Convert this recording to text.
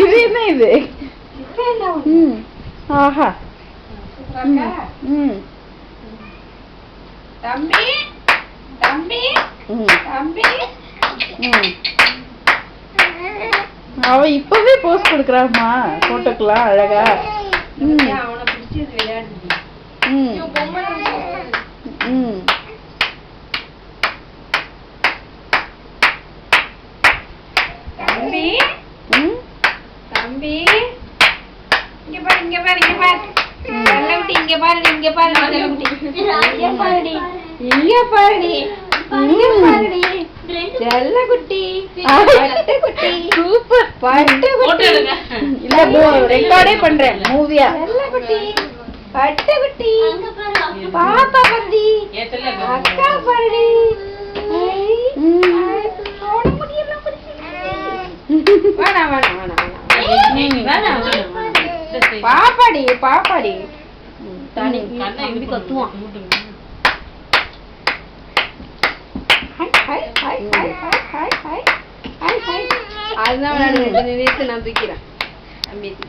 இது என்ன இது? ஆஹா. தம்பி தம்பி தம்பி. அவ இப்பவே போஸ்ட் கொடுக்கறாமா போட்டோக்கலாம் அழகா. அவனை பிடிச்சது விளையாடு. தம்பி தம்பி இங்க பாரு இங்க பாரு இங்க பாரு. செல்லக்குட்டி இங்க பாருடி இங்க பாரு செல்லக்குட்டி. இங்க பாருடி இங்க பாருடி இங்க பாருடி செல்லக்குட்டி. பட்டுக்குட்டி சூப்பர். பட்டுக்குட்டி. இல்ல ரெக்கார்டே பண்றேன் மூவியா. செல்லக்குட்டி பட்டுக்குட்டி பாப்பா பாருடி அக்கா பாருடி. வேணா வேணா வேணா வேணா பாப்பாடி பாப்பாடி. தம்பி கத்துவான். அதுதான் விளையாடுங்க. நான் தூக்கிறேன் தம்பி.